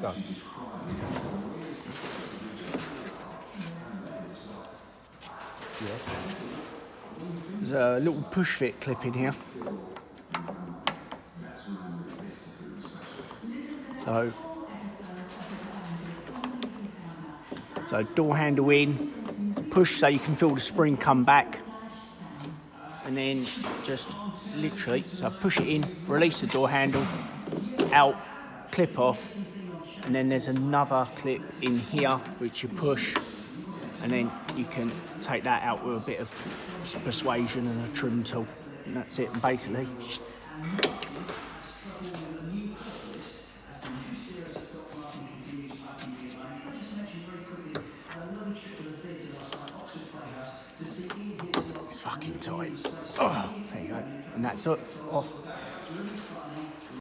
Go. Yeah. There's a little push fit clip in here. So door handle in, push so you can feel the spring come back, and then just literally, so push it in, release the door handle, out, clip off, and then there's another clip in here which you push, and then you can take that out with a bit of persuasion and a trim tool, and that's it. And basically, it's fucking tight. Oh, there you go, and that's it, off.